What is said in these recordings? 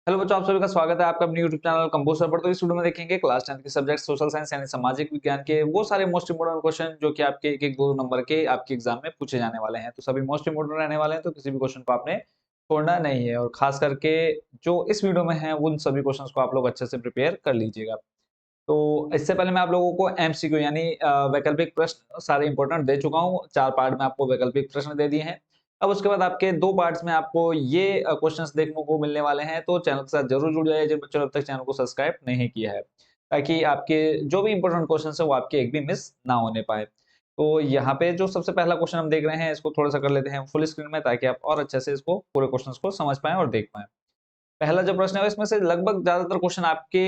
Hello बच्चों, आप सभी का स्वागत है आपका अपने यूट्यूब चैनल कंपोजर पर। तो इस वीडियो में देखेंगे क्लास 10 के सब्जेक्ट सोशल साइंस यानी सामाजिक विज्ञान के वो सारे मोस्ट इंपोर्टेंट क्वेश्चन जो कि आपके एक एक दो नंबर के आपके एग्जाम में पूछे जाने वाले हैं। तो सभी मोस्ट इंपोर्टेंट रहने वाले हैं, तो किसी भी क्वेश्चन को आपने छोड़ना नहीं है। और खास करके जो इस वीडियो में है उन सभी क्वेश्चन को आप लोग अच्छे से प्रिपेयर कर लीजिएगा। तो इससे पहले मैं आप लोगों को एमसीक्यू यानी वैकल्पिक प्रश्न सारे इंपॉर्टेंट दे चुका हूँ। 4 पार्ट में आपको वैकल्पिक प्रश्न दे दिए हैं। अब उसके बाद आपके 2 पार्ट्स में आपको ये क्वेश्चंस देखने को मिलने वाले हैं, तो चैनल के साथ ज़रूर जुड़ जाइए जिन बच्चों ने अब तक चैनल को सब्सक्राइब नहीं किया है, ताकि आपके जो भी इंपॉर्टेंट क्वेश्चंस हैं वो आपके एक भी मिस ना होने पाए। तो यहाँ पे जो सबसे पहला क्वेश्चन हम देख रहे हैं, इसको थोड़ा-सा कर लेते हैं फुल स्क्रीन में, ताकि आप और अच्छे से इसको पूरे क्वेश्चंस को समझ पाएँ और देख पाएँ। पहला जो प्रश्न है इसमें से लगभग ज्यादातर क्वेश्चन आपके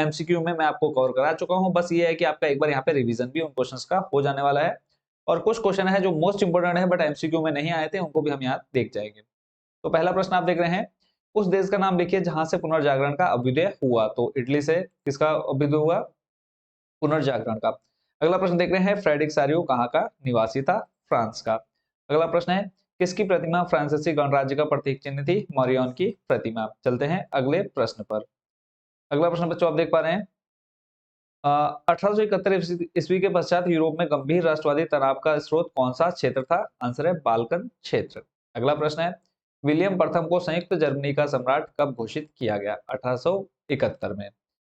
एमसीक्यू में मैं आपको कवर करा चुका हूं। बस ये है कि आपका एक बार यहाँ पे रिवीजन भी उन क्वेश्चंस का हो जाने वाला है। और कुछ क्वेश्चन है जो मोस्ट इंपोर्टेंट है बट एमसीक्यू में नहीं आए थे, उनको भी हम यहाँ देख जाएंगे। तो पहला प्रश्न आप देख रहे हैं, उस देश का नाम लिखिए जहां से पुनर्जागरण का अभ्युदय हुआ। तो इटली से किसका अभ्युदय हुआ? पुनर्जागरण का। अगला प्रश्न देख रहे हैं, फ्रेडरिक सारियो कहाँ का निवासी था? फ्रांस का। अगला प्रश्न है, किसकी प्रतिमा फ्रांसीसी गणराज्य का प्रतीक चिन्ह थी? मॉरियन की प्रतिमा। चलते हैं अगले प्रश्न पर। अगला प्रश्न बच्चों आप देख पा रहे हैं, 1871 ईस्वी के पश्चात यूरोप में गंभीर राष्ट्रवादी तनाव का स्रोत कौन सा क्षेत्र था? आंसर है बाल्कन क्षेत्र। अगला प्रश्न है, विलियम प्रथम को संयुक्त जर्मनी का सम्राट कब घोषित किया गया? 1871 में।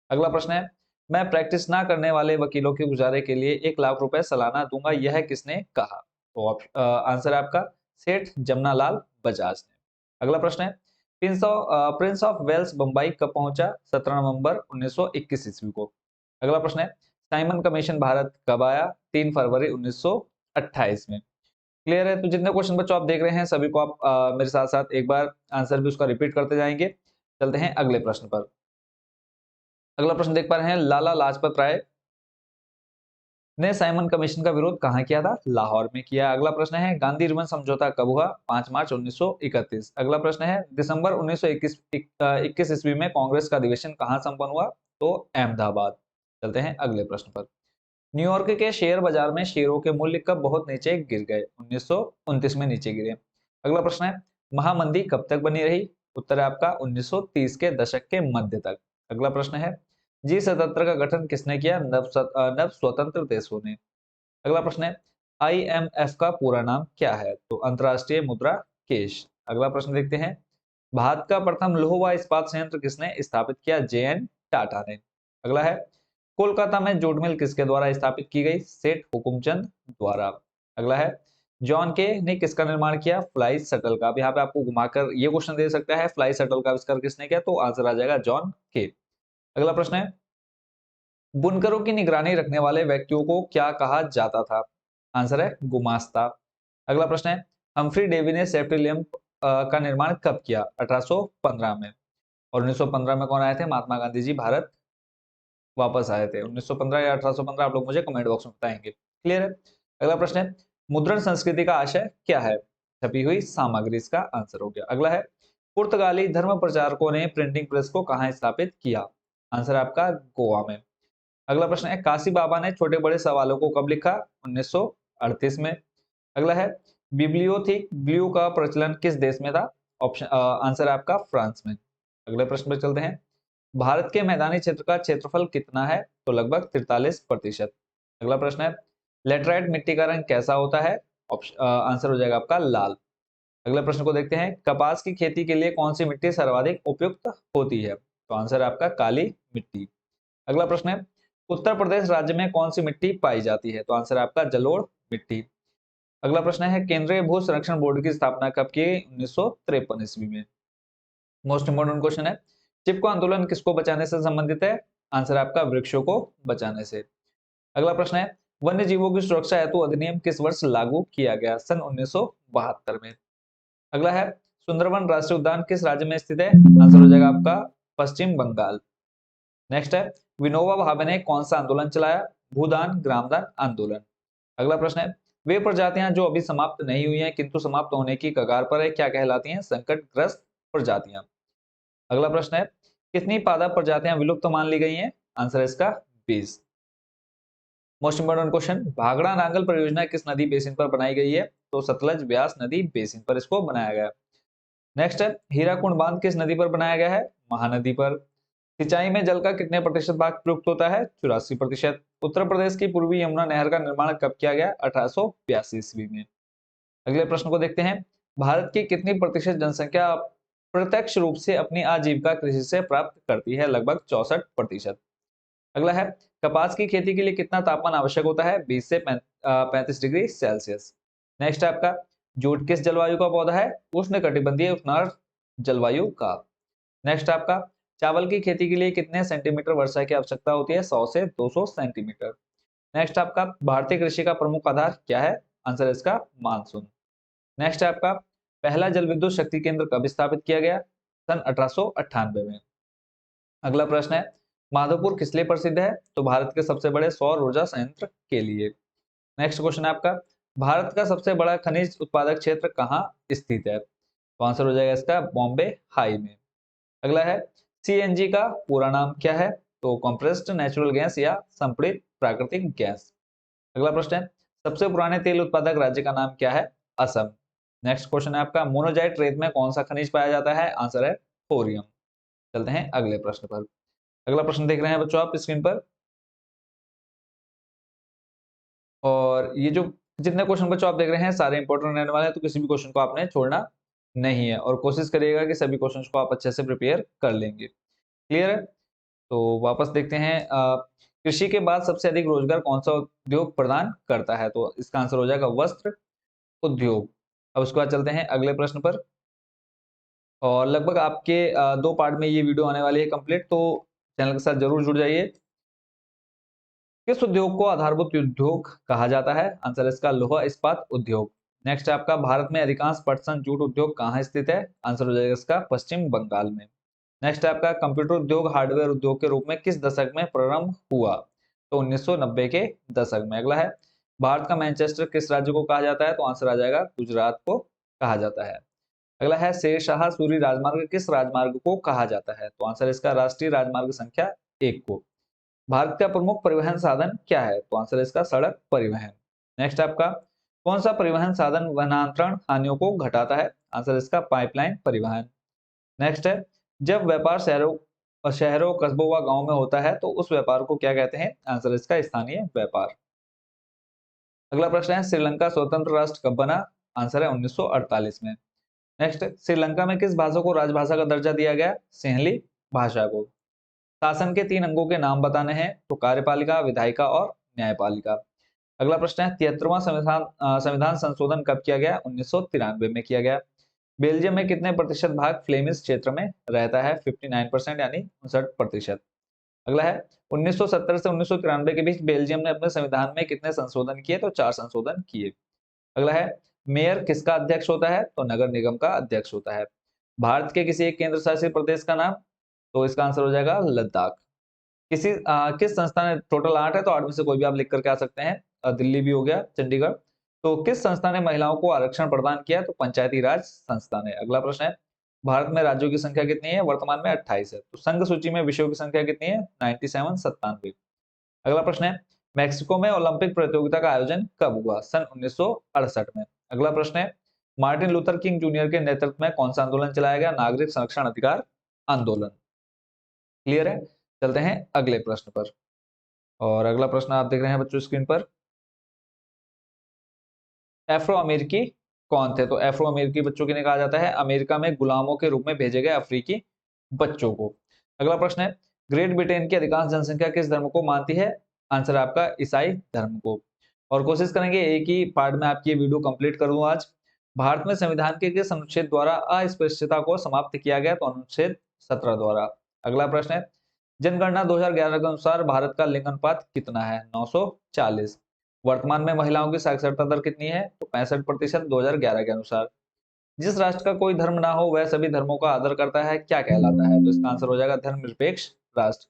अगला प्रश्न है, मैं प्रैक्टिस ना करने वाले वकीलों के गुजारे के लिए 1 लाख रुपए सालाना दूंगा, यह किसने कहा? तो आंसर है आपका सेठ जमनालाल बजाज ने। अगला प्रश्न है, प्रिंस ऑफ वेल्स बंबई कब पहुंचा? 17 नवंबर 1921 ईस्वी को। अगला प्रश्न है, साइमन कमीशन भारत कब आया? 3 फरवरी 1928 में। क्लियर है? तो जितने क्वेश्चन बच्चों आप देख रहे हैं सभी को आप मेरे साथ साथ एक बार आंसर भी उसका रिपीट करते जाएंगे। चलते हैं अगले प्रश्न पर। अगला प्रश्न देख पा रहे हैं, लाला लाजपत राय ने साइमन कमीशन का विरोध कहाँ किया था? लाहौर में किया। अगला प्रश्न है, गांधी रिबन समझौता कब हुआ? 5 मार्च 1931। अगला प्रश्न है, दिसंबर 1921 ईस्वी में कांग्रेस का अधिवेशन कहाँ संपन्न हुआ? तो अहमदाबाद। चलते हैं अगले प्रश्न पर। न्यूयॉर्क के शेयर बाजार में शेयरों के मूल्य कब बहुत नीचे गिर गए? 1929 में नीचे गिरे। अगला प्रश्न है, महामंदी कब तक बनी रही? उत्तर है आपका 1930 के दशक के मध्य तक। अगला प्रश्न है, जी 77 का गठन किसने किया? नव स्वतंत्र देशों ने। अगला प्रश्न है, आईएमएफ का पूरा नाम क्या है? तो अंतरराष्ट्रीय मुद्रा केश। अगला प्रश्न देखते हैं, भारत का प्रथम लौह व इस्पात संयंत्र किसने स्थापित किया? जेएन टाटा ने। अगला है, कोलकाता में जूट मिल किसके द्वारा स्थापित की गई? सेठ हुकुमचंद द्वारा। अगला है, जॉन के ने किसका निर्माण किया? फ्लाई शटल का। अब यहाँ पे आपको घुमाकर ये क्वेश्चन दे सकता है, फ्लाई शटल का आविष्कार किसने किया? तो आंसर आ जाएगा जॉन के। अगला प्रश्न है, बुनकरों की निगरानी रखने वाले व्यक्तियों को क्या कहा जाता था? आंसर है गुमास्ता। अगला प्रश्न है, हम्फ्री डेवी ने सेफ्टी लैंप का निर्माण कब किया? 1815 में। और 1915 में कौन आए थे? महात्मा गांधी जी भारत वापस आए थे। 1915 या 1815 आप लोग मुझे कमेंट बॉक्स में बताएंगे। क्लियर है? अगला प्रश्न है, मुद्रण संस्कृति का आशय क्या है? छपी हुई सामग्री इसका आंसर हो गया। अगला है, पुर्तगाली धर्म प्रचारकों ने प्रिंटिंग प्रेस को कहाँ स्थापित किया? आंसर आपका गोवा में। अगला प्रश्न है, काशी बाबा ने छोटे बड़े सवालों को कब लिखा? 1938 में। अगला है, बिब्लियोथिक ब्लू का प्रचलन किस देश में था? ऑप्शन आंसर है आपका फ्रांस में। अगले प्रश्न पर चलते हैं, भारत के मैदानी क्षेत्र का क्षेत्रफल कितना है? तो लगभग 43%। अगला प्रश्न है, लेटराइट मिट्टी का रंग कैसा होता है? ऑप्शन आंसर हो जाएगा आपका लाल। अगले प्रश्न को देखते हैं, कपास की खेती के लिए कौन सी मिट्टी सर्वाधिक उपयुक्त होती है? तो आंसर है आपका काली मिट्टी। अगला प्रश्न है, उत्तर प्रदेश राज्य में कौन सी मिट्टी पाई जाती है? तो आंसर है आपका जलोढ़ मिट्टी। अगला प्रश्न है, केंद्रीय भू संरक्षण बोर्ड की स्थापना कब की? 1953 ईस्वी में। मोस्ट इंपोर्टेंट क्वेश्चन है, चिपको आंदोलन किसको बचाने से संबंधित है? आंसर है आपका वृक्षों को बचाने से। अगला प्रश्न है, वन्य जीवों की सुरक्षा हेतु अधिनियम किस वर्ष लागू किया गया? सन 1972 में। अगला है, सुंदरवन राष्ट्रीय उद्यान किस राज्य में स्थित है? आंसर हो जाएगा आपका पश्चिम बंगाल। नेक्स्ट है, विनोबा भावे ने कौन सा आंदोलन चलाया? भूदान ग्रामदान आंदोलन। अगला प्रश्न है, वे प्रजातियां जो अभी समाप्त नहीं हुई हैं किंतु समाप्त होने की कगार पर है, क्या कहलाती हैं? संकटग्रस्त प्रजातियां। अगला प्रश्न है, कितनी पादप प्रजातियां विलुप्त मान ली गई हैं? आंसर है इसका 20। Most important question, Bhakra Nangal परियोजना किस नदी बेसिन पर बनाई गई है? तो सतलज व्यास नदी बेसिन पर इसको बनाया गया। नेक्स्ट है, हीराकुंड बांध किस नदी पर बनाया गया है? महानदी पर। सिंचाई में जल का कितने प्रतिशत भाग प्रयुक्त होता है? 84%। उत्तर प्रदेश की पूर्वी यमुना नहर का निर्माण कब किया गया? 1882 ईस्वी में। अगले प्रश्न को देखते हैं, भारत की कितनी प्रतिशत जनसंख्या प्रत्यक्ष रूप से अपनी आजीविका कृषि से प्राप्त करती है? लगभग 64%। अगला है, कपास की खेती के लिए कितना तापमान आवश्यक होता है? 20 से 35 डिग्री सेल्सियस। नेक्स्ट है आपका, जूट किस जलवायु का पौधा है? उष्णकटिबंधीय उपनार जलवायु का। नेक्स्ट आपका, चावल की खेती के लिए कितने सेंटीमीटर वर्षा की आवश्यकता होती है? 100 से 200 सेंटीमीटर। नेक्स्ट आपका, भारतीय कृषि का प्रमुख आधार क्या है? आंसर इसका मानसून। नेक्स्ट है आपका, पहला जल विद्युत शक्ति केंद्र कब स्थापित किया गया? सन 1898 में। अगला प्रश्न है, माधवपुर किस लिए प्रसिद्ध है? तो भारत के सबसे बड़े सौर ऊर्जा संयंत्र के लिए। नेक्स्ट क्वेश्चन है आपका, भारत का सबसे बड़ा खनिज उत्पादक क्षेत्र कहाँ स्थित है? तो आंसर हो जाएगा इसका बॉम्बे हाई में। अगला है, सीएनजी का पूरा नाम क्या है? तो कंप्रेस्ड नेचुरल गैस या संपीड़ित प्राकृतिक गैस। अगला प्रश्न है, सबसे पुराने तेल उत्पादक राज्य का नाम क्या है? असम। नेक्स्ट क्वेश्चन है आपका, मोनोजाइट रेत में कौन सा खनिज पाया जाता है? आंसर है थोरियम। चलते हैं अगले प्रश्न पर। अगला प्रश्न देख रहे हैं बच्चों आप स्क्रीन पर, और ये जो जितने क्वेश्चन बच्चों आप देख रहे हैं सारे इंपॉर्टेंट रहने वाले हैं, तो किसी भी क्वेश्चन को आपने छोड़ना नहीं है और कोशिश करिएगा कि सभी क्वेश्चन को आप अच्छे से प्रिपेयर कर लेंगे। क्लियर है? तो वापस देखते हैं, कृषि के बाद सबसे अधिक रोजगार कौन सा उद्योग प्रदान करता है? तो इसका आंसर हो जाएगा वस्त्र उद्योग। अब उसके बाद चलते हैं अगले प्रश्न पर, और लगभग आपके 2 पार्ट में ये वीडियो आने वाली है कंप्लीट, तो चैनल के साथ जरूर जुड़ जाइए। किस उद्योग को आधारभूत उद्योग कहा जाता है? आंसर इसका लौह इस्पात उद्योग। नेक्स्ट है आपका, भारत में अधिकांश पटसन जूट उद्योग कहाँ स्थित है? आंसर हो जाएगा इसका पश्चिम बंगाल में। नेक्स्ट है आपका, कंप्यूटर उद्योग हार्डवेयर उद्योग के रूप में किस दशक में प्रारंभ हुआ? तो 1990 के दशक में। अगला है, भारत का मैनचेस्टर किस राज्य को कहा जाता है? तो आंसर आ जाएगा गुजरात को कहा जाता है। अगला है, शेरशाह सूरी राजमार्ग किस राजमार्ग को कहा जाता है? तो आंसर इसका राष्ट्रीय राजमार्ग संख्या 1 को। भारत का प्रमुख परिवहन साधन क्या है? तो आंसर इसका सड़क परिवहन। नेक्स्ट आपका, कौन सा परिवहन साधन वनांतरण हानियों को घटाता है? आंसर इसका पाइपलाइन परिवहन। नेक्स्ट है, जब व्यापार शहरों शहरों कस्बों व गांव में होता है तो उस व्यापार को क्या कहते हैं? आंसर इसका स्थानीय व्यापार। अगला प्रश्न है, श्रीलंका स्वतंत्र राष्ट्र कब बना? आंसर है 1948 में। नेक्स्ट, श्रीलंका में किस भाषा को राजभाषा का दर्जा दिया गया? सिंहली भाषा को। शासन के 3 अंगों के नाम बताने हैं, तो कार्यपालिका, विधायिका और न्यायपालिका। अगला प्रश्न है, 73वां संविधान संशोधन कब किया गया? 1993 में किया गया। बेल्जियम में कितने प्रतिशत भाग फ्लेमिश क्षेत्र में रहता है? 59% यानी 59%। अगला है, 1970 से 1993 के बीच बेल्जियम ने अपने संविधान में कितने संशोधन किए? तो 4 संशोधन किए। अगला है, मेयर किसका अध्यक्ष होता है? तो नगर निगम का अध्यक्ष होता है। भारत के किसी एक केंद्र शासित प्रदेश का नाम? तो इसका आंसर हो जाएगा लद्दाख। किस संस्था ने, टोटल 8 है तो 8 में से कोई भी आप लिख करके आ सकते हैं, दिल्ली भी हो गया, चंडीगढ़। तो किस संस्था ने महिलाओं को आरक्षण प्रदान किया? तो पंचायती राज संस्था ने। अगला प्रश्न है, भारत में राज्यों की संख्या कितनी है? वर्तमान में 28 है। तो संघ सूची में विषयों की संख्या कितनी है? 97। अगला प्रश्न है, मैक्सिको में ओलंपिक प्रतियोगिता का आयोजन कब हुआ? सन 1968 में। अगला प्रश्न है, मार्टिन लूथर किंग जूनियर के नेतृत्व में कौन सा आंदोलन चलाया गया? नागरिक संरक्षण अधिकार आंदोलन। क्लियर है? चलते हैं अगले प्रश्न पर, और अगला प्रश्न आप देख रहे हैं बच्चों स्क्रीन पर, एफ्रो अमेरिकी कौन थे? तो अफ्रो अमेरिकी बच्चों किन्हें कहा जाता है? अमेरिका में गुलामों के रूप में भेजे गए अफ्रीकी बच्चों को। अगला प्रश्न है, ग्रेट ब्रिटेन की अधिकांश जनसंख्या किस धर्म को मानती है? आंसर आपका ईसाई धर्म को। और कोशिश करेंगे एक ही पार्ट में आपकी वीडियो कंप्लीट कर दूं आज। भारत में संविधान के किस अनुच्छेद द्वारा अस्पृश्यता को समाप्त किया गया? तो अनुच्छेद 17 द्वारा। अगला प्रश्न है, जनगणना 2011 के अनुसार भारत का लिंग अनुपात कितना है? 940। वर्तमान में महिलाओं की साक्षरता दर कितनी है? तो 65% 2011 के अनुसार। जिस राष्ट्र का कोई धर्म ना हो वह सभी धर्मों का आदर करता है, क्या कहलाता है? तो इसका आंसर हो जाएगा धर्मनिरपेक्ष राष्ट्र।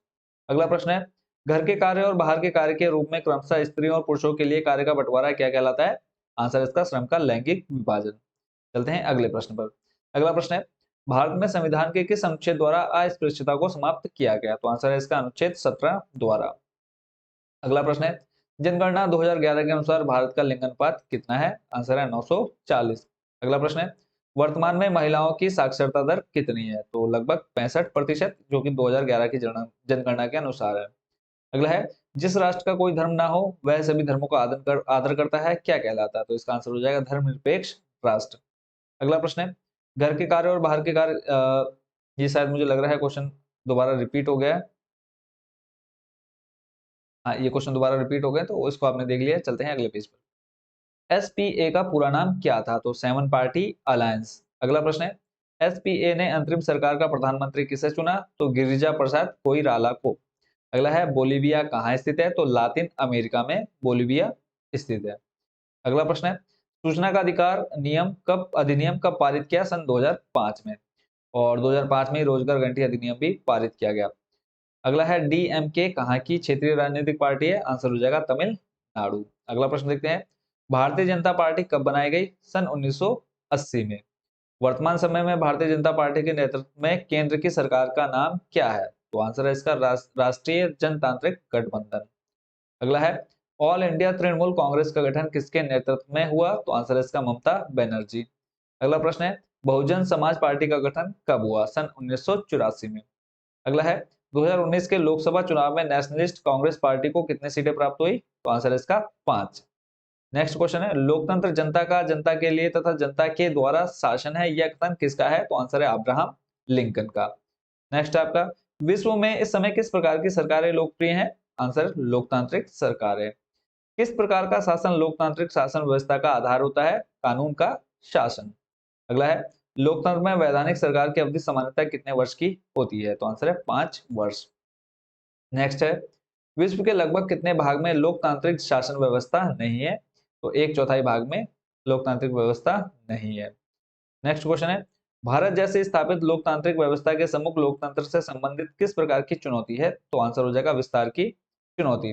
अगला प्रश्न है, घर के कार्य और बाहर के कार्य के रूप में क्रमशः स्त्रियों और पुरुषों के लिए कार्य का बंटवारा क्या कहलाता है? आंसर इसका श्रम का लैंगिक विभाजन। चलते हैं अगले प्रश्न पर। अगला प्रश्न है, भारत में संविधान के किस अनुच्छेद द्वारा अस्पृश्यता को समाप्त किया गया? तो आंसर है इसका अनुच्छेद 17 द्वारा। अगला प्रश्न है, जनगणना 2011 के अनुसार भारत का लिंग अनुपात कितना है? आंसर है 940। अगला प्रश्न है, वर्तमान में महिलाओं की साक्षरता दर कितनी है? तो लगभग 65%, जो कि 2011 की जनगणना के अनुसार है। अगला है, जिस राष्ट्र का कोई धर्म ना हो वह सभी धर्मों का आदर करता है, क्या कहलाता है? तो इसका आंसर हो जाएगा धर्मनिरपेक्ष राष्ट्र। अगला प्रश्न है, घर के कार्य और बाहर के कार्य, ये शायद मुझे लग रहा है क्वेश्चन दोबारा रिपीट हो गया है। हाँ, ये क्वेश्चन दोबारा रिपीट हो गए, तो इसको आपने देख लिया। चलते हैं अगले पेज पर। एसपीए का पूरा नाम क्या था? तो सेवन पार्टी अलायंस। अगला प्रश्न है, एसपीए ने अंतरिम सरकार का प्रधानमंत्री किसे चुना? तो गिरिजा प्रसाद कोइराला को। अगला है, बोलीविया कहाँ स्थित है? तो लातिन अमेरिका में बोलीविया स्थित है। अगला प्रश्न है, सूचना का अधिनियम कब पारित किया? सन 2005 में। और 2005 में ही रोजगार गारंटी अधिनियम भी पारित किया गया। अगला है, डीएमके कहाँ की क्षेत्रीय राजनीतिक पार्टी है? आंसर हो जाएगा तमिलनाडु। अगला प्रश्न देखते हैं, भारतीय जनता पार्टी कब बनाई गई? सन 1980 में। वर्तमान समय में भारतीय जनता पार्टी के नेतृत्व में केंद्र की सरकार का नाम क्या है? तो आंसर है इसका राष्ट्रीय जनतांत्रिक गठबंधन। अगला है, ऑल इंडिया तृणमूल कांग्रेस का गठन किसके नेतृत्व में हुआ? तो आंसर है इसका ममता बनर्जी। अगला प्रश्न है, बहुजन समाज पार्टी का गठन कब हुआ? सन 1984 में। अगला है, 2019 के लोकसभा चुनाव में नेशनलिस्ट कांग्रेस पार्टी को कितनी सीटें प्राप्त हुई? तो आंसर है इसका 5। नेक्स्ट क्वेश्चन है, लोकतंत्र जनता का, जनता के लिए तथा जनता के द्वारा शासन है, यह कथन किसका है? तो आंसर है अब्राहम लिंकन का। नेक्स्ट आपका, विश्व में इस समय किस प्रकार की सरकारें लोकप्रिय हैं? आंसर लोकतांत्रिक सरकारें। किस प्रकार का शासन लोकतांत्रिक शासन व्यवस्था का आधार होता है? कानून का शासन। अगला है, लोकतंत्र में वैधानिक सरकार की अवधि सामान्यतः कितने वर्ष की होती है? तो आंसर है 5 वर्ष। नेक्स्ट है, विश्व के लगभग कितने भाग में लोकतांत्रिक शासन व्यवस्था नहीं है? तो 1/4 भाग में लोकतांत्रिक व्यवस्था नहीं है। नेक्स्ट क्वेश्चन है, भारत जैसे स्थापित लोकतांत्रिक व्यवस्था के सम्मुख लोकतंत्र से संबंधित किस प्रकार की चुनौती है? तो आंसर हो जाएगा विस्तार की चुनौती।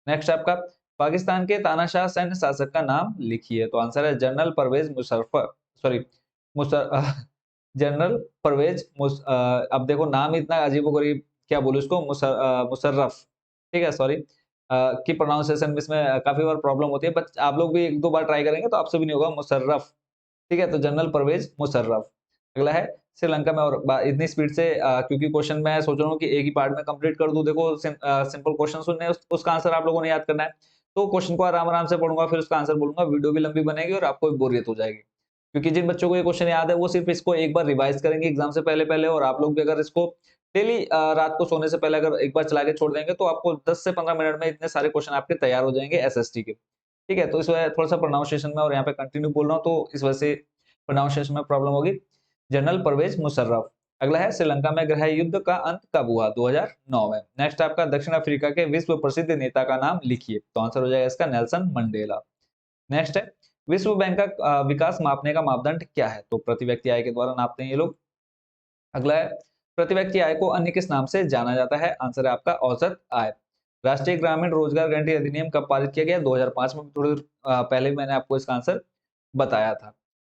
नेक्स्ट आपका, पाकिस्तान के तानाशाह सैन्य शासक का नाम लिखिए। तो आंसर है जनरल परवेज मुशर्रफ, सॉरी मुसर जनरल अब देखो नाम इतना अजीबोगरीब, क्या बोलूं इसको, मुशर्रफ, ठीक है, सॉरी की प्रोनाउंसिएशन इसमें काफी बार प्रॉब्लम होती है, बट आप लोग भी 1-2 बार ट्राई करेंगे तो आपसे भी नहीं होगा, मुशर्रफ, ठीक है। तो जनरल परवेज मुशर्रफ। अगला है, श्रीलंका में, और इतनी स्पीड से क्योंकि क्वेश्चन मैं सोच रहा हूँ कि एक ही पार्ट में कंप्लीट कर दूं। देखो सिंपल क्वेश्चन सुनने उसका आंसर आप लोगों ने याद करना है, तो क्वेश्चन को आराम आराम से पढ़ूंगा, फिर उसका आंसर बोलूंगा, वीडियो भी लंबी बनेगी और आपको भी बोरियत हो जाएगी। क्योंकि जिन बच्चों को ये क्वेश्चन याद है वो सिर्फ इसको एक बार रिवाइज करेंगे एग्जाम से पहले पहले, और आप लोग भी अगर इसको डेली रात को सोने से पहले अगर एक बार चला के छोड़ देंगे तो आपको 10 से 15 मिनट में इतने सारे क्वेश्चन आपके तैयार हो जाएंगे एसएसटी के, ठीक है। तो इस वजह थोड़ा सा प्रोनाउंसिएशन में और यहाँ पे कंटिन्यू बोल रहा हूँ, तो इस वजह से प्रोनाउंसिएशन में प्रॉब्लम होगी। जनरल परवेज मुशर्रफ। अगला है, श्रीलंका में गृह युद्ध का अंत कब हुआ? 2009 में। नेक्स्ट आपका, दक्षिण अफ्रीका के विश्व प्रसिद्ध नेता का नाम लिखिए। तो आंसर हो जाएगा इसका नेल्सन मंडेला। नेक्स्ट है, विश्व बैंक का विकास मापने का मापदंड क्या है? तो प्रति व्यक्ति आय के द्वारा नापते हैं ये लोग। अगला है, प्रति व्यक्ति आय को अन्य किस नाम से जाना जाता है? आंसर है आपका औसत आय। राष्ट्रीय ग्रामीण रोजगार गारंटी अधिनियम कब पारित किया गया? 2005 में। थोड़ी पहले मैंने आपको इसका आंसर बताया था,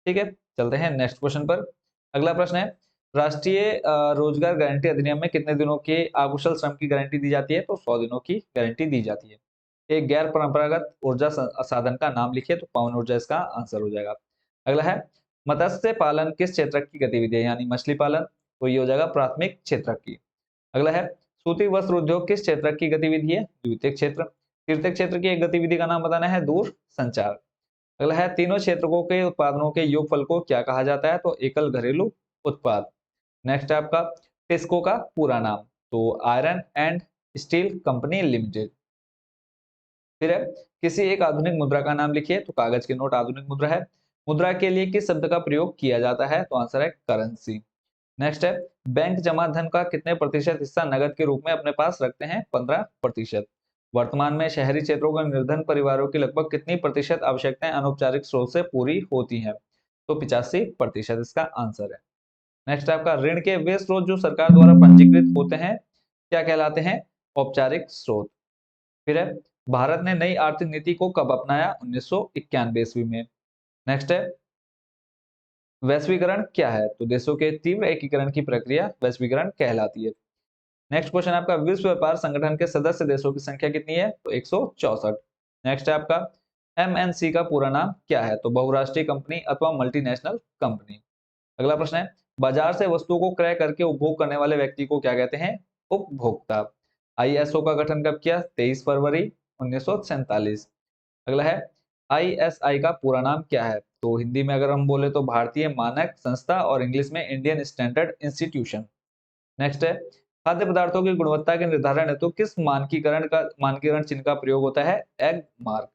ठीक है। चलते हैं नेक्स्ट क्वेश्चन पर। अगला प्रश्न है, राष्ट्रीय रोजगार गारंटी अधिनियम में कितने दिनों के अकुशल श्रम की गारंटी दी जाती है? तो 100 दिनों की गारंटी दी जाती है। एक गैर परंपरागत ऊर्जा साधन का नाम लिखिए। तो पवन ऊर्जा इसका आंसर हो जाएगा। अगला है, मत्स्य पालन किस क्षेत्र की गतिविधि है? यानी मछली पालन, तो ये हो जाएगा प्राथमिक क्षेत्र की। अगला है, सूती वस्त्र उद्योग किस क्षेत्र की गतिविधि है? द्वितीय क्षेत्र। तृतीय क्षेत्र की एक गतिविधि का नाम बताना है, दूर संचार। अगला है, तीनों क्षेत्रों के उत्पादनों के योगफल को क्या कहा जाता है? तो एकल घरेलू उत्पाद। नेक्स्ट है आपका, टिस्को का पूरा नाम? तो iron and steel company limited. फिर है, किसी एक आधुनिक मुद्रा का नाम लिखिए। तो कागज के नोट आधुनिक मुद्रा है। मुद्रा के लिए किस शब्द का प्रयोग किया जाता है? तो आंसर है करेंसी। नेक्स्ट है, बैंक जमा धन का कितने प्रतिशत हिस्सा नगद के रूप में अपने पास रखते हैं? 15%। वर्तमान में शहरी क्षेत्रों के निर्धन परिवारों की लगभग कितनी प्रतिशत आवश्यकताएं अनौपचारिक स्रोत से पूरी होती हैं? तो 85% इसका आंसर है। नेक्स्ट आपका, ऋण के वे स्रोत जो सरकार द्वारा पंजीकृत होते हैं क्या कहलाते हैं? औपचारिक स्रोत। फिर है, भारत ने नई आर्थिक नीति को कब अपनाया? 1991 ईस्वी में। नेक्स्ट है, वैश्वीकरण क्या है? तो देशों के तीव्र एकीकरण की प्रक्रिया वैश्वीकरण कहलाती है। नेक्स्ट क्वेश्चन आपका, विश्व व्यापार संगठन के सदस्य देशों की संख्या कितनी है? तो 164। नेक्स्ट है आपका, एमएनसी का पूरा नाम क्या है? तो बहुराष्ट्रीय कंपनी अथवा मल्टीनेशनल कंपनी। अगला प्रश्न है, बाजार से वस्तुओं को क्रय करके उपभोग करने वाले व्यक्ति को क्या कहते हैं? उपभोक्ता। आईएसओ का गठन कब किया? 23 फरवरी 1947। अगला है, आईएसआई का पूरा नाम क्या है? तो हिंदी में अगर हम बोले तो भारतीय मानक संस्था और इंग्लिश में इंडियन स्टैंडर्ड इंस्टीट्यूशन। नेक्स्ट है, खाद्य पदार्थों की गुणवत्ता के निर्धारण हेतु किस मानकीकरण चिन्ह का प्रयोग होता है? Egg mark.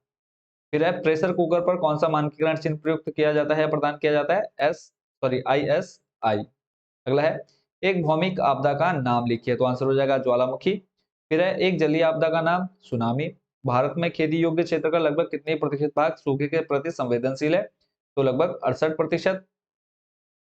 फिर है, प्रेशर कुकर पर कौन सा मानकीकरण चिन्ह प्रयुक्त किया जाता है, प्रदान किया जाता है? आईएसआई। अगला है, एक भौमिक आपदा का नाम लिखिए। तो आंसर हो जाएगा ज्वालामुखी। फिर है, एक जलीय आपदा का नाम? सुनामी। भारत में खेती योग्य क्षेत्र का लगभग कितने प्रतिशत भाग सूखे के प्रति संवेदनशील है? तो लगभग 68%।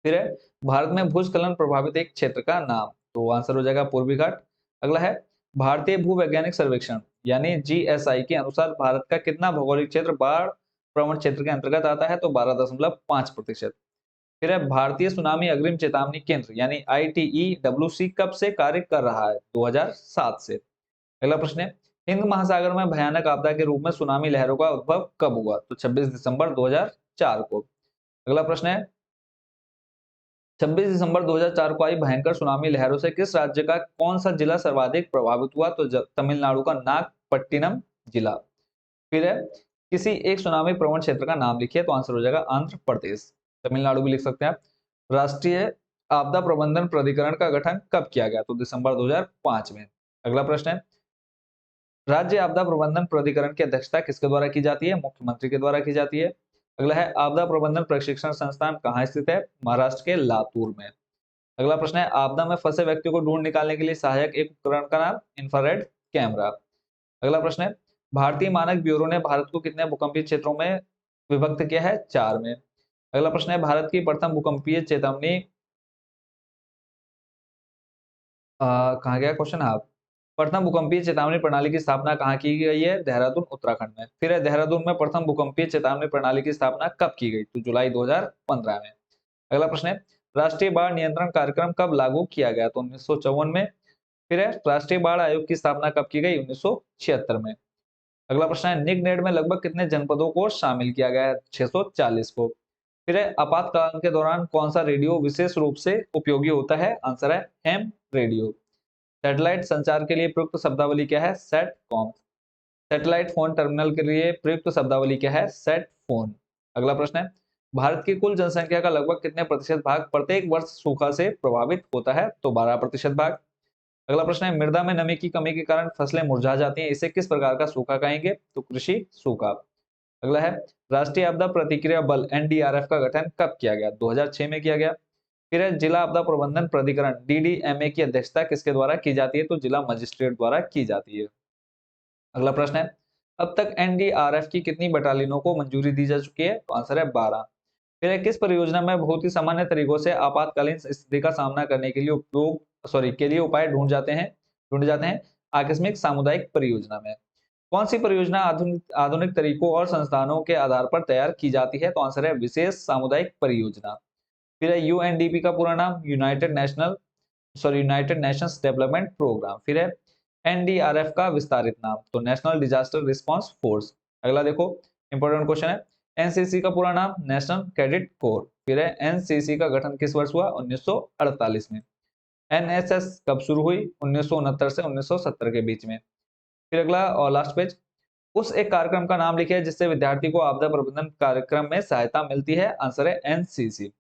फिर है, भारत में भूस्खलन प्रभावित एक क्षेत्र का नाम? तो आंसर हो जाएगा पूर्वी घाट। अगला है, भारतीय भूवैज्ञानिक सर्वेक्षण यानी जीएसआई के अनुसार भारत का कितना भौगोलिक क्षेत्र बाढ़ प्रवण क्षेत्र के अंतर्गत आता है? तो 12.5%। फिर है, भारतीय सुनामी अग्रिम चेतावनी केंद्र यानी ITEWC कब से कार्य कर रहा है? 2007 से। अगला प्रश्न है, हिंद महासागर में भयानक आपदा के रूप में सुनामी लहरों का उद्भव कब हुआ? तो 26 दिसंबर 2004 को। अगला प्रश्न है, 26 दिसंबर 2004 को आई भयंकर सुनामी लहरों से किस राज्य का कौन सा जिला सर्वाधिक प्रभावित हुआ? तो तमिलनाडु का नागपट्टिनम जिला। फिर है, किसी एक सुनामी प्रवण क्षेत्र का नाम लिखिए। तो आंसर हो जाएगा आंध्र प्रदेश। तमिलनाडु भी लिख सकते हैं आप। राष्ट्रीय आपदा प्रबंधन प्राधिकरण का गठन कब किया गया? तो दिसंबर 2005 में। अगला प्रश्न है, राज्य आपदा प्रबंधन प्राधिकरण की अध्यक्षता किसके द्वारा की जाती है? मुख्यमंत्री के द्वारा की जाती है। अगला है, आपदा प्रबंधन प्रशिक्षण संस्थान कहाँ स्थित है? महाराष्ट्र के लातूर में। अगला प्रश्न है, आपदा में फंसे व्यक्ति को ढूंढ निकालने के लिए सहायक एक उपकरण का नाम? Infrared camera. अगला प्रश्न है, भारतीय मानक ब्यूरो ने भारत को कितने भूकंपीय क्षेत्रों में विभक्त किया है? 4 में। अगला प्रश्न है, भारत की प्रथम भूकंपीय चेतावनी कहाँ गया क्वेश्चन? आप प्रथम भूकंपीय चेतावनी प्रणाली की स्थापना कहाँ की गई है? देहरादून उत्तराखंड में। फिर है, देहरादून में प्रथम भूकंपीय चेतावनी प्रणाली की स्थापना कब की गई? तो जुलाई 2015 में। अगला प्रश्न है, राष्ट्रीय बाढ़ नियंत्रण कार्यक्रम कब लागू किया गया? तो 1954 में। फिर है, राष्ट्रीय बाढ़ आयोग की स्थापना कब की गई? 1976 में। अगला प्रश्न है, निगनेड में लगभग कितने जनपदों को शामिल किया गया है? 640 को। फिर है, आपातकाल के दौरान कौन सा रेडियो विशेष रूप से उपयोगी होता है? आंसर है हैम रेडियो। सैटेलाइट संचार के लिए प्रयुक्त शब्दावली क्या है? Set com. Satellite phone terminal के लिए प्रयुक्त शब्दावली क्या है? Set phone. अगला प्रश्न है, भारत की कुल जनसंख्या का लगभग कितने प्रतिशत भाग प्रत्येक वर्ष सूखा से प्रभावित होता है? तो 12% भाग। अगला प्रश्न है, मृदा में नमी की कमी के कारण फसलें मुरझा जाती हैं, इसे किस प्रकार का सूखा कहेंगे? तो कृषि सूखा। अगला है, राष्ट्रीय आपदा प्रतिक्रिया बल NDRF का गठन कब किया गया? 2006 में किया गया। फिर है, जिला आपदा प्रबंधन प्राधिकरण DDMA की अध्यक्षता किसके द्वारा की जाती है? तो जिला मजिस्ट्रेट द्वारा की जाती है। अगला प्रश्न है, अब तक NDRF की कितनी बटालियनों को मंजूरी दी जा चुकी है? तो आंसर है 12। फिर है, किस परियोजना में बहुत ही सामान्य तरीकों से आपातकालीन स्थिति का सामना करने के लिए उपाय ढूंढे जाते हैं? आकस्मिक सामुदायिक परियोजना में। कौन सी परियोजना आधुनिक आधुनिक तरीकों और संस्थानों के आधार पर तैयार की जाती है? तो आंसर है विशेष सामुदायिक परियोजना। फिर है, UNDP का पूरा नाम? United Nations Development Programme. फिर है, NDRF का विस्तारित नाम? तो नेशनल डिजास्टर रिस्पांस फोर्स। अगला देखो, इंपॉर्टेंट क्वेश्चन है, NCC का पूरा नाम? National cadet corps. फिर है, NCC का गठन किस वर्ष हुआ? 1948 में। NSS कब शुरू हुई? 1969 से 1970 के बीच में। फिर अगला और लास्ट पेज, उस एक कार्यक्रम का नाम लिखिए जिससे विद्यार्थी को आपदा प्रबंधन कार्यक्रम में सहायता मिलती है। आंसर है NCC।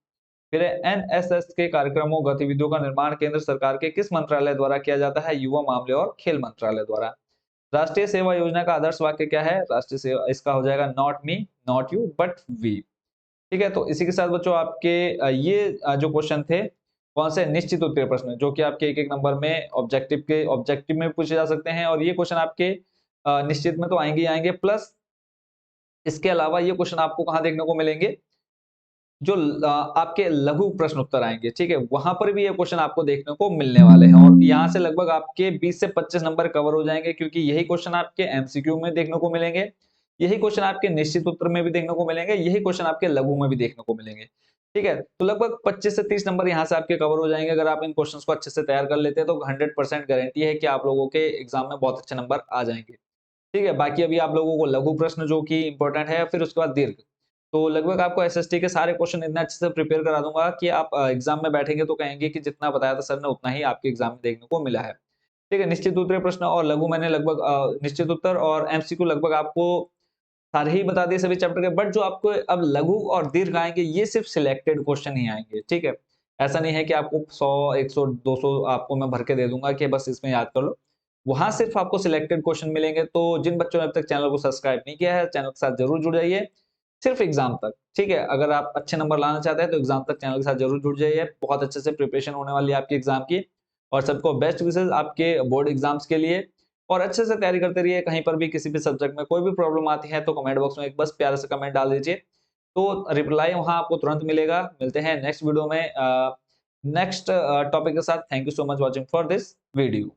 फिर NSS के कार्यक्रमों गतिविधियों का निर्माण केंद्र सरकार के किस मंत्रालय द्वारा किया जाता है? युवा मामले और खेल मंत्रालय द्वारा। राष्ट्रीय सेवा योजना का आदर्श वाक्य क्या है? राष्ट्रीय सेवा, इसका हो जाएगा not me not you but we. ठीक है, तो इसी के साथ बच्चों आपके जो क्वेश्चन थे कौन से निश्चित उत्तर प्रश्न जो कि आपके एक एक नंबर में ऑब्जेक्टिव में पूछे जा सकते हैं, और ये क्वेश्चन आपके निश्चित में तो आएंगे ही आएंगे, प्लस इसके अलावा ये क्वेश्चन आपको कहाँ देखने को मिलेंगे? जो आपके लघु प्रश्न उत्तर आएंगे, ठीक है, वहां पर भी ये क्वेश्चन आपको देखने को मिलने वाले हैं, और यहाँ से लगभग आपके 20 से 25 नंबर कवर हो जाएंगे, क्योंकि यही क्वेश्चन आपके MCQ में देखने को मिलेंगे, यही क्वेश्चन आपके निश्चित उत्तर में भी देखने को मिलेंगे, यही क्वेश्चन आपके लघु में भी देखने को मिलेंगे। ठीक है, तो लगभग 25 से 30 नंबर यहाँ से आपके कवर हो जाएंगे अगर आप इन क्वेश्चंस को अच्छे से तैयार कर लेते हैं, तो 100% गारंटी है कि आप लोगों के एग्जाम में बहुत अच्छे नंबर आ जाएंगे। ठीक है, बाकी अभी आप लोगों को लघु प्रश्न जो कि इंपॉर्टेंट है, फिर उसके बाद दीर्घ, तो लगभग आपको एसएसटी के सारे क्वेश्चन इतना अच्छे से प्रिपेयर करा दूंगा कि आप एग्जाम में बैठेंगे तो कहेंगे कि जितना बताया था सर ने उतना ही आपके एग्जाम में देखने को मिला है। ठीक है, निश्चित उत्तरीय प्रश्न और लघु मैंने लगभग निश्चित उत्तर और एमसीक्यू लगभग आपको सारे ही बता दिए सभी चैप्टर के, बट जो आपको अब लघु और दीर्घ आएंगे ये सिर्फ सिलेक्टेड क्वेश्चन ही आएंगे। ठीक है, ऐसा नहीं है कि आपको 100 100 200 आपको मैं भर के दे दूंगा कि बस इसमें याद कर लो। वहां सिर्फ आपको सिलेक्टेड क्वेश्चन मिलेंगे। तो जिन बच्चों ने अब तक चैनल को सब्सक्राइब नहीं किया है, चैनल के साथ जरूर जुड़ जाइए, सिर्फ एग्जाम तक। ठीक है, अगर आप अच्छे नंबर लाना चाहते हैं तो एग्जाम तक चैनल के साथ जरूर जुड़ जाइए। बहुत अच्छे से प्रिपरेशन होने वाली है आपकी एग्जाम की, और सबको बेस्ट विशेष आपके बोर्ड एग्जाम्स के लिए। और अच्छे से तैयारी करते रहिए। कहीं पर भी किसी भी सब्जेक्ट में कोई भी प्रॉब्लम आती है तो कमेंट बॉक्स में एक बस प्यारा सा कमेंट डाल दीजिए, तो रिप्लाई वहां आपको तुरंत मिलेगा। मिलते हैं नेक्स्ट वीडियो में नेक्स्ट टॉपिक के साथ। Thank you so much watching for this video.